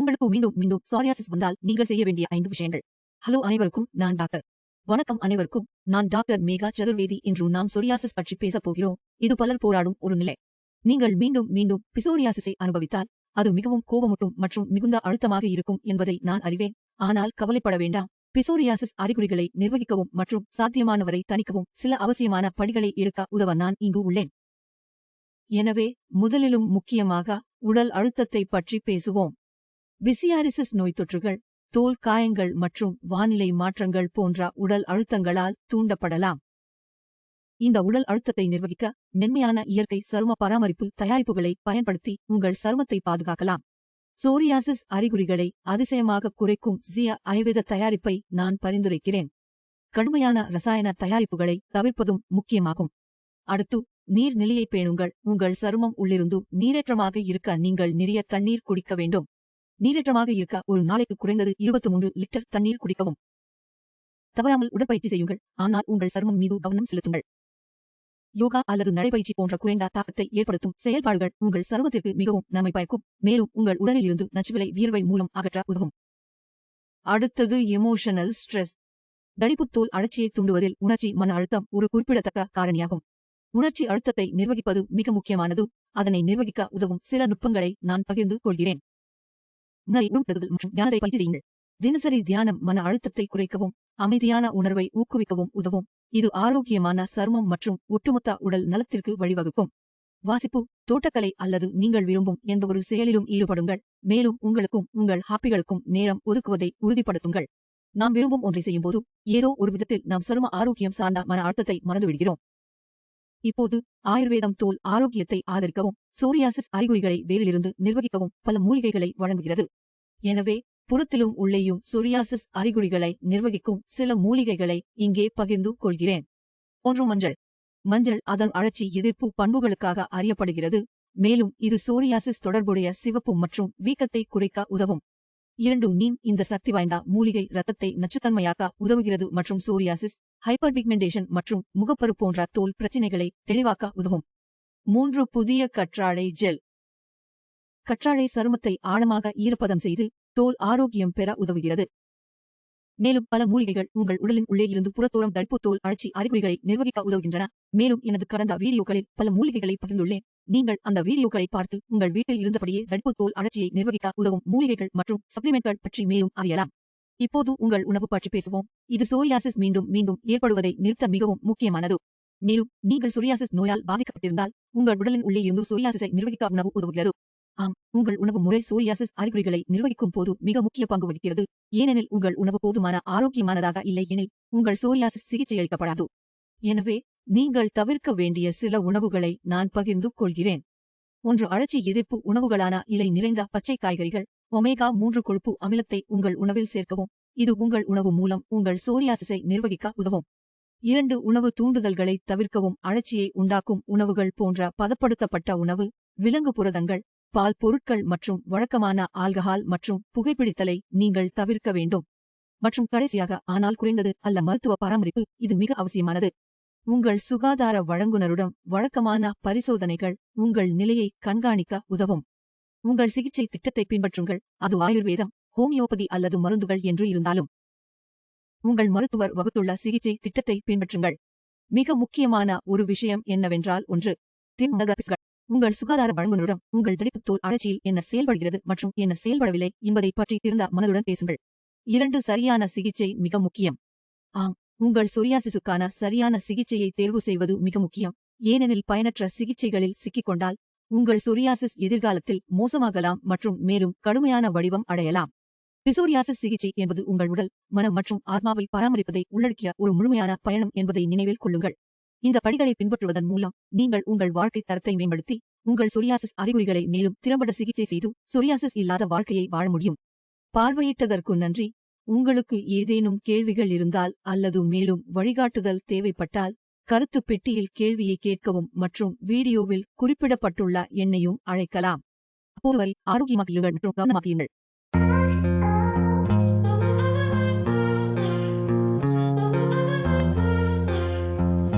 உங்களுக்கு மீண்டும் மீண்டும் சோரியாசிஸ் வந்தால் நீங்கள் செய்ய வேண்டிய 5 விஷயங்கள். ஹலோ அனைவருக்கும், நான் டாக்டர். வணக்கம் அனைவருக்கும், நான் டாக்டர் மேகா சதுர்வேதி. இன்று நாம் சொரியாசிஸ் பற்றி பேசப் போகிறோம். இது பலர் போராடும் ஒரு நிலை. நீங்கள் மீண்டும் மீண்டும் பிசோரியாசிஸை அனுபவித்தால் அது மிகவும் கோபமூட்டும் மற்றும் மிகுந்த அழுத்தமாக இருக்கும் என்பதை நான் அறிவேன். ஆனால் கவலைப்பட வேண்டாம். பிசோரியாசிஸ் அறிகுறிகளை நிர்வகிக்கவும் மற்றும் சாத்தியமானவரை தணிக்கவும் சில அவசியமான படிகளை எடுக்க உதவ நான் இங்கு உள்ளேன். எனவே முதலிலும் முக்கியமாக உடல் அழுத்தத்தை பற்றி பேசுவோம். பிசியாரிசிஸ் நோய் தொற்றுகள், தோல் காயங்கள் மற்றும் வானிலை மாற்றங்கள் போன்ற உடல் அழுத்தங்களால் தூண்டப்படலாம். இந்த உடல் அழுத்தத்தை நிர்வகிக்க மென்மையான இயற்கை சரும பராமரிப்பு தயாரிப்புகளை பயன்படுத்தி உங்கள் சருமத்தை பாதுகாக்கலாம். சோரியாசிஸ் அறிகுறிகளை அதிசயமாக குறைக்கும் ஜியா ஆயுர்வேத தயாரிப்பை நான் பரிந்துரைக்கிறேன். கடுமையான ரசாயன தயாரிப்புகளை தவிர்ப்பதும் முக்கியமாகும். அடுத்து, நீர் நிலையை பேணுங்கள். உங்கள் சருமம் உள்ளிருந்து நீரேற்றமாக இருக்க நீங்கள் நிறைய தண்ணீர் குடிக்க வேண்டும். நீரேற்றமாக இருக்க ஒரு நாளைக்கு குறைந்தது 23 லிட்டர் தண்ணீர் குடிக்கவும். தவறாமல் உடற்பயிற்சி செய்யுங்கள், ஆனால் உங்கள் சருமம் மீது கவனம் செலுத்துங்கள். யோகா அல்லது நடைபயிற்சி போன்ற குறைந்த தாக்கத்தை ஏற்படுத்தும் செயல்பாடுகள் உங்கள் சருமத்திற்கு மிகவும் நன்மை பயக்கும், மேலும் உங்கள் உடலில் இருந்து நச்சுகளை வியர்வை மூலம் அகற்ற உதவும். அடுத்தது எமோஷனல் ஸ்ட்ரெஸ். தடிப்புத் தோல் அழற்சியை தூண்டுவதில் உணர்ச்சி மன அழுத்தம் ஒரு குறிப்பிடத்தக்க காரணியாகும். உணர்ச்சி அழுத்தத்தை நிர்வகிப்பது மிக முக்கியமானது. அதனை நிர்வகிக்க உதவும் சில நுட்பங்களை நான் பகிர்ந்து கொள்கிறேன். மற்றும் தியானத்தை பயிற்சி செய்யுங்கள். தினசரி தியானம் மன அழுத்தத்தை குறைக்கவும் அமைதியான உணர்வை ஊக்குவிக்கவும் உதவும். இது ஆரோக்கியமான சருமம் மற்றும் ஒட்டுமொத்த உடல் நலத்திற்கு வழிவகுக்கும். வாசிப்பு, தோட்டக்கலை அல்லது நீங்கள் விரும்பும் எந்தவொரு செயலிலும் ஈடுபடுங்கள், மேலும் உங்களுக்கும் உங்கள் ஹாப்பிகளுக்கும் நேரம் ஒதுக்குவதை உறுதிப்படுத்துங்கள். நாம் விரும்பும் ஒன்றை செய்யும்போது ஏதோ ஒரு விதத்தில் நாம் சரும ஆரோக்கியம் சார்ந்த மன அழுத்தத்தை மறந்துவிடுகிறோம். இப்போது ஆயுர்வேதம் தோல் ஆரோக்கியத்தை ஆதரிக்கவும் சோரியாசிஸ் அறிகுறிகளை வேரிலிருந்து நிர்வகிக்கவும் பல மூலிகைகளை வழங்குகிறது. எனவே புறத்திலும் உள்ளேயும் சொரியாசிஸ் அறிகுறிகளை நிர்வகிக்கும் சில மூலிகைகளை இங்கே பகிர்ந்து கொள்கிறேன். 1. மஞ்சள். மஞ்சள் அதன் அழற்சி எதிர்ப்பு பண்புகளுக்காக அறியப்படுகிறது, மேலும் இது சோரியாசிஸ் தொடர்புடைய சிவப்பு மற்றும் வீக்கத்தை குறைக்க உதவும். 2. நீம். இந்த சக்தி வாய்ந்த மூலிகை இரத்தத்தை நச்சுத்தன்மையாக்க உதவுகிறது மற்றும் சோரியாசிஸ், ஹைப்பர்பிக்மெண்டேஷன் மற்றும் முகப்பரு போன்ற தோல் பிரச்சினைகளை தெளிவாக்க உதவும். 3. புதிய கற்றாழை ஜெல். கற்றாழை சருமத்தை ஆழமாக ஈரப்பதம் செய்து தோல் ஆரோக்கியம் பெற உதவுகிறது. மேலும் பல மூலிகைகள் உங்கள் உடலின் உள்ளே இருந்து புறத்தோரம் தடிப்பு தோல் அழற்சி அறிகுறிகளை நிர்வகிக்க உதவுகின்றன. மேலும் எனது கடந்த வீடியோக்களில் பல மூலிகைகளை பகிர்ந்துள்ளேன். நீங்கள் அந்த வீடியோக்களை பார்த்து உங்கள் வீட்டில் இருந்தபடியே தடிப்பு தோல் அழற்சியை நிர்வகிக்க உதவும் மூலிகைகள் மற்றும் சப்ளிமெண்ட்கள் பற்றி மேலும் அறியலாம். இப்போது உங்கள் உணவு பற்றி பேசுவோம். இது சோரியாசிஸ் மீண்டும் மீண்டும் ஏற்படுவதை நிறுத்த மிகவும் முக்கியமானது. மேலும் நீங்கள் சொரியாசிஸ் நோயால் பாதிக்கப்பட்டிருந்தால் உங்கள் உடலின் உள்ளே இருந்து சொரியாசிஸை நிர்வகிக்க உணவு உதவுகிறது. ஆம், உங்கள் உணவு முறை சோரியாசிஸ் அறிகுறிகளை நிர்வகிக்கும் போது மிக முக்கிய பங்கு வகிக்கிறது. ஏனெனில் உங்கள் உணவு போதுமான ஆரோக்கியமானதாக இல்லை எனில் உங்கள் சோரியாசிஸ் சிகிச்சையளிக்கப்படாது. எனவே நீங்கள் தவிர்க்க வேண்டிய சில உணவுகளை நான் பகிர்ந்து கொள்கிறேன். 1. அழற்சி எதிர்ப்பு உணவுகளான இலை நிறைந்த பச்சை காய்கறிகள். ஒமேகா 3 கொழுப்பு அமிலத்தை உங்கள் உணவில் சேர்க்கவும். இது உங்கள் உணவு மூலம் உங்கள் சோரியாசிஸை நிர்வகிக்க உதவும். 2. உணவு தூண்டுதல்களை தவிர்க்கவும். அழற்சியை உண்டாக்கும் உணவுகள் போன்ற பதப்படுத்தப்பட்ட உணவு, விலங்கு புரதங்கள், பால் பொருட்கள் மற்றும் வழக்கமான ஆல்கஹால் மற்றும் புகைப்பிடித்தலை நீங்கள் தவிர்க்க வேண்டும். மற்றும் கடைசியாக, ஆனால் குறைந்தது அல்ல, மருத்துவ பராமரிப்பு. இது மிக அவசியமானது. உங்கள் சுகாதார வழங்குனருடன் வழக்கமான பரிசோதனைகள் உங்கள் நிலையை கண்காணிக்க உதவும். உங்கள் சிகிச்சை திட்டத்தை பின்பற்றுங்கள், அது ஆயுர்வேதம், ஹோமியோபதி அல்லது மருந்துகள் என்று இருந்தாலும். உங்கள் மருத்துவர் வகுத்துள்ள சிகிச்சை திட்டத்தை பின்பற்றுங்கள். மிக முக்கியமான ஒரு விஷயம் என்னவென்றால் 1. உங்கள் சுகாதார வழங்குனருடன் உங்கள் தடிப்புத் தோல் அழற்சியில் என்ன செயல்படுகிறது மற்றும் என்ன செயல்படவில்லை என்பதை பற்றி திறந்த மனதுடன் பேசுங்கள். 2. சரியான சிகிச்சை மிக முக்கியம். ஆம், உங்கள் சொரியாசிஸுக்கான சரியான சிகிச்சையை தேர்வு செய்வது மிக முக்கியம். ஏனெனில் பயனற்ற சிகிச்சைகளில் சிக்கிக்கொண்டால் உங்கள் சொரியாசிஸ் எதிர்காலத்தில் மோசமாகலாம் மற்றும் மேலும் கடுமையான வடிவம் அடையலாம். பிசோரியாசிஸ் சிகிச்சை என்பது உங்கள் உடல், மனம் மற்றும் ஆத்மாவை பராமரிப்பதை உள்ளடக்கிய ஒரு முழுமையான பயணம் என்பதை நினைவில் கொள்ளுங்கள். இந்த படிகளை பின்பற்றுவதன் மூலம் நீங்கள் உங்கள் வாழ்க்கை தரத்தை மேம்படுத்தி உங்கள் சொரியாசிஸ் அறிகுறிகளை மேலும் திறம்பட சிகிச்சை செய்து சொரியாசிஸ் இல்லாத வாழ்க்கையை வாழ முடியும். பார்வையிட்டதற்கு நன்றி. உங்களுக்கு ஏதேனும் கேள்விகள் இருந்தால் அல்லது மேலும் வழிகாட்டுதல் தேவைப்பட்டால் கருத்து பெட்டியில் கேள்வியை கேட்கவும் மற்றும் வீடியோவில் குறிப்பிடப்பட்டுள்ள எண்ணையும் அழைக்கலாம். அப்போது வரை ஆரோக்கியமாக இருங்கள் மற்றும் கவனமாக இருங்கள்.